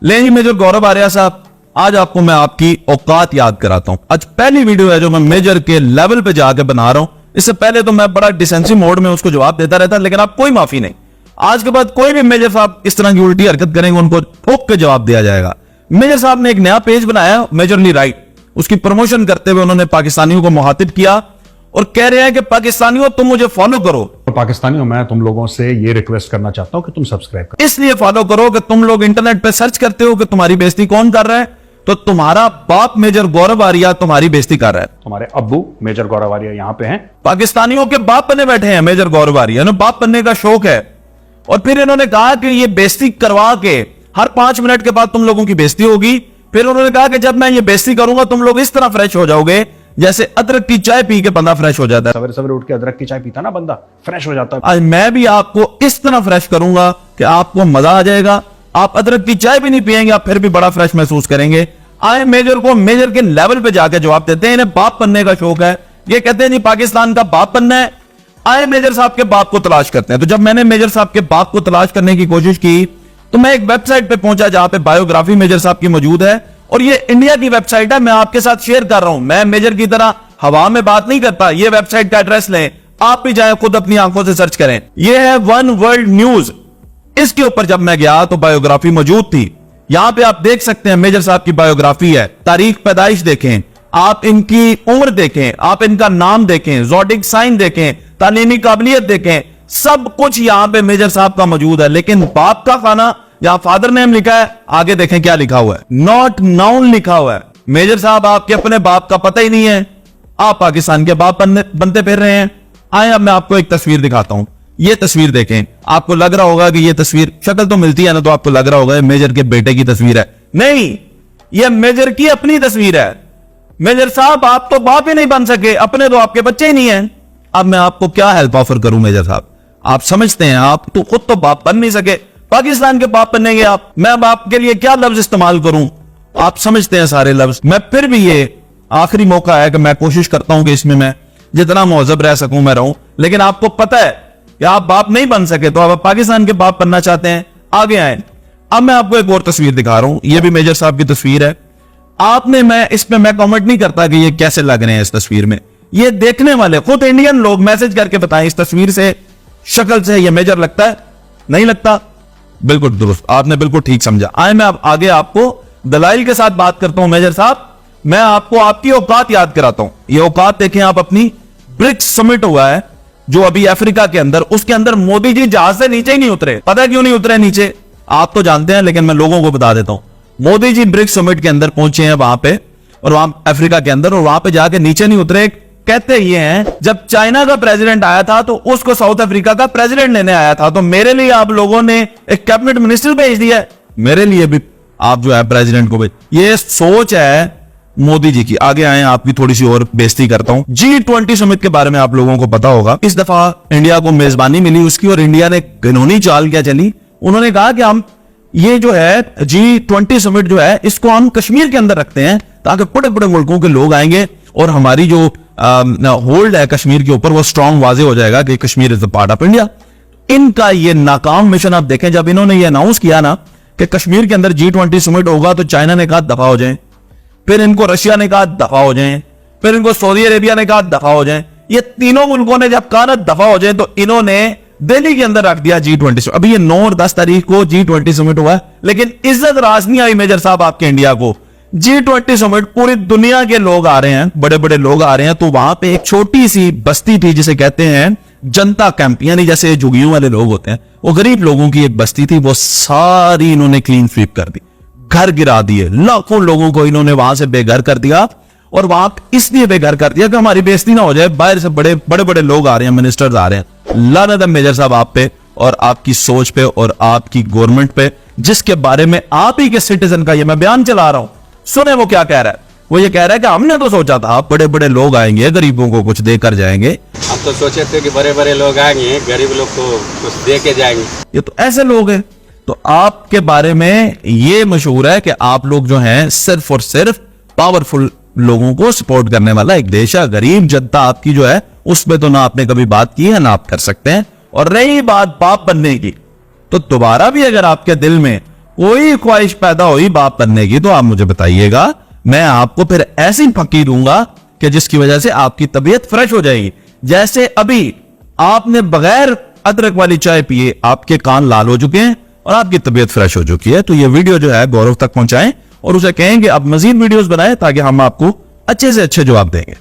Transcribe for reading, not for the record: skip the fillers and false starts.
लेंगे मेजर गौरव आर्या साहब, आज आपको मैं आपकी औकात याद कराता हूं। आज पहली वीडियो है जो मैं मेजर के लेवल पे जाके बना रहा हूं। इससे पहले तो मैं बड़ा डिसेंसिव मोड में उसको जवाब देता रहता, लेकिन आप कोई माफी नहीं। आज के बाद कोई भी मेजर साहब इस तरह की उल्टी हरकत करेंगे, उनको ठोक के जवाब दिया जाएगा। मेजर साहब ने एक नया पेज बनाया, मेजरली राइट। उसकी प्रमोशन करते हुए उन्होंने पाकिस्तानियों को मुखातिब किया और कह रहे हैं कि पाकिस्तानियों तुम मुझे फॉलो करो। पाकिस्तानियों, मैं तुम लोगों से ये रिक्वेस्ट करना चाहता हूं कि तुम सब्सक्राइब करो। इसलिए फॉलो करो कि तुम लोग इंटरनेट पे सर्च करते हो कि तुम्हारी बेइज्जती कौन कर रहा है, तो तुम्हारा बाप मेजर गौरव आर्या तुम्हारी बेइज्जती कर रहा है। तुम्हारे अब्बू मेजर गौरव आर्या यहाँ पे हैं। पाकिस्तानियों के बाप बने बैठे हैं मेजर गौरव आर्या, ना बाप बनने का शौक है। और फिर इन्होंने कहा कि ये बेइज्जती करवा के हर 5 मिनट के बाद तुम लोगों की बेइज्जती होगी। फिर उन्होंने कहा कि जब मैं ये बेइज्जती करूंगा तुम लोग इस तरह फ्रेश हो जाओगे जैसे अदरक की चाय पी के बंदा फ्रेश हो जाता है। सवेरे सवेरे उठ के अदरक की चाय पीता ना बंदा, फ्रेश हो जाता है। आज मैं भी आपको इस तरह फ्रेश करूंगा कि आपको मजा आ जाएगा। आप अदरक की चाय भी नहीं पिएंगे, आप फिर भी बड़ा फ्रेश महसूस करेंगे। आए मेजर को मेजर के लेवल पे जाके जवाब देते हैं। इन्हें बाप बनने का शौक है, ये कहते हैं जी पाकिस्तान का बाप बनना है। आए मेजर साहब के बाप को तलाश करते हैं। तो जब मैंने मेजर साहब के बाप को तलाश करने की कोशिश की तो मैं एक वेबसाइट पे पहुंचा जहां पे बायोग्राफी मेजर साहब की मौजूद है, और ये इंडिया की वेबसाइट है। मैं आपके साथ शेयर कर रहा हूं। मैं मेजर की तरह हवा में बात नहीं करता। ये वेबसाइट का एड्रेस लें, आप भी जाएं, खुद अपनी आंखों से सर्च करें। ये है वन वर्ल्ड न्यूज। इसके ऊपर जब मैं गया तो बायोग्राफी मौजूद थी। यहां पे आप देख सकते हैं मेजर साहब की बायोग्राफी है। तारीख पैदाइश देखें, आप इनकी उम्र देखें, आप इनका नाम देखें, ज़ोडिक साइन देखें, तालीमी काबिलियत देखें, सब कुछ यहां पे मेजर साहब का मौजूद है। लेकिन बाप का खाना, यहां फादर नेम लिखा है, आगे देखें क्या लिखा हुआ है, नॉट नाउन लिखा हुआ है। मेजर साहब आपके अपने बाप का पता ही नहीं है, आप पाकिस्तान के बाप बनते फिर रहे हैं। आए अब मैं आपको एक तस्वीर दिखाता हूं। ये तस्वीर देखें, आपको लग रहा होगा कि ये तस्वीर, शक्ल तो मिलती है ना, तो आपको लग रहा होगा मेजर के बेटे की तस्वीर है। नहीं, ये मेजर की अपनी तस्वीर है। मेजर साहब आप तो बाप ही नहीं बन सके, अपने तो आपके बच्चे ही नहीं है। अब मैं आपको क्या हेल्प ऑफर करूं मेजर साहब? आप समझते हैं आप तो खुद तो बाप बन नहीं सके, पाकिस्तान के बाप बनेंगे आप। मैं अब आपके लिए क्या लफ्ज इस्तेमाल करूं? आप समझते हैं सारे लफ्ज। मैं फिर भी, ये आखिरी मौका है कि मैं कोशिश करता हूं कि इसमें मैं जितना मुहज़्ज़ब रह सकूं मैं रहूं। लेकिन आपको पता है कि आप बाप नहीं बन सके, तो आप पाकिस्तान के बाप बनना चाहते हैं, आगे आए। अब मैं आपको एक और तस्वीर दिखा रहा हूं। यह भी मेजर साहब की तस्वीर है। आपने, मैं इसमें मैं कमेंट नहीं करता कि ये कैसे लग रहे हैं इस तस्वीर में। ये देखने वाले खुद इंडियन लोग मैसेज करके बताएं, इस तस्वीर से, शक्ल से ये मेजर लगता है? नहीं लगता? बिल्कुल दुरुस्त, आपने बिल्कुल ठीक समझा। आए मैं अब आगे आपको दलाइल के साथ बात करता हूं। मेजर साहब, मैं आपको आपकी औकात याद कराता हूं। ये औकात देखें आप अपनी। ब्रिक्स समिट हुआ है जो अभी अफ्रीका के अंदर, उसके अंदर मोदी जी जहाज से नीचे ही नहीं उतरे। पता क्यों नहीं उतरे नीचे? आप तो जानते हैं, लेकिन मैं लोगों को बता देता हूं। मोदी जी ब्रिक्स समिट के अंदर पहुंचे हैं वहां पे, और वहां अफ्रीका के अंदर, और वहां पे जाके नीचे नहीं उतरे। कहते ये हैं, जब चाइना का प्रेसिडेंट आया था तो उसको साउथ अफ्रीका का प्रेसिडेंट लेने आया था, तो मेरे लिए आप लोगों ने एक कैबिनेट मिनिस्टर भेज दिया है, मेरे लिए भी आप जो है प्रेसिडेंट को भेज। ये सोच है मोदी जी की। आगे आए, आपकी थोड़ी सी और बेइज्जती करता हूं। G20 समिट के बारे में आप लोगों को पता होगा। इस दफा इंडिया को मेजबानी मिली उसकी, और इंडिया ने घिनौनी चाल क्या चली। उन्होंने कहा कि हम ये जो है G20 समिट जो है इसको हम कश्मीर के अंदर रखते हैं, ताकि बड़े बड़े मुल्कों के लोग आएंगे और हमारी जो होल्ड है कश्मीर के ऊपर वो स्ट्रांग वाजे हो जाएगा कि Kashmir is the part of India. इनका ये नाकाम मिशन आप देखें। जब इन्होंने ये अनाउंस किया ना कि कश्मीर के अंदर G20 समिट होगा, तो चाइना ने कहा दफा हो जाए, फिर इनको रशिया ने कहा दफा हो जाए, फिर इनको सऊदी अरेबिया ने कहा दफा हो जाए। ये तीनों मुल्कों ने जब कहा ना दफा हो जाए, तो इन्होंने दिल्ली के अंदर रख दिया G20। अभी ये 9 और 10 तारीख को G20 समिट हुआ है, लेकिन इज्जत राज नहीं आई मेजर साहब आपके इंडिया को। G20 समिट, पूरी दुनिया के लोग आ रहे हैं, बड़े बड़े लोग आ रहे हैं। तो वहां पे एक छोटी सी बस्ती थी जिसे कहते हैं जनता कैंप, यानी जैसे झुग्गियों वाले लोग होते हैं, वो गरीब लोगों की एक बस्ती थी। वो सारी इन्होंने क्लीन स्वीप कर दी, घर गिरा दिए, लाखों लोगों को इन्होंने वहां से बेघर कर दिया। और वहां इसलिए बेघर कर दिया कि हमारी बेइज्जती ना हो जाए, बाहर से बड़े बड़े लोग आ रहे हैं, मिनिस्टर्स आ रहे हैं। लानत है मेजर साहब आप पे और आपकी सोच पे और आपकी गवर्नमेंट पे, जिसके बारे में आप ही के सिटीजन का ये मैं बयान चला रहा हूं। सुने वो क्या कह रहा है। वो ये कह रहा है कि हमने तो सोचा था बड़े बड़े लोग आएंगे, गरीबों को कुछ देकर जाएंगे। हम तो सोचे थे कि बड़े बड़े लोग आएंगे, गरीब लोग को कुछ दे के जाएंगे। ये तो ऐसे लोग हैं। तो आपके बारे में ये मशहूर है कि आप लोग जो हैं सिर्फ और सिर्फ पावरफुल लोगों को सपोर्ट करने वाला एक देश है। गरीब जनता आपकी जो है उस पे तो ना आपने कभी बात की है ना आप कर सकते हैं। और रही बात बाप बनने की, तो दोबारा भी अगर आपके दिल में कोई ख्वाहिश पैदा हुई बाप बनने की तो आप मुझे बताइएगा, मैं आपको फिर ऐसी फकी दूंगा कि जिसकी वजह से आपकी तबीयत फ्रेश हो जाएगी। जैसे अभी आपने बगैर अदरक वाली चाय पिए आपके कान लाल हो चुके हैं और आपकी तबीयत फ्रेश हो चुकी है। तो ये वीडियो जो है गौरव तक पहुंचाएं और उसे कहेंगे अब मजीद वीडियोस बनाएं ताकि हम आपको अच्छे से अच्छे जवाब देंगे।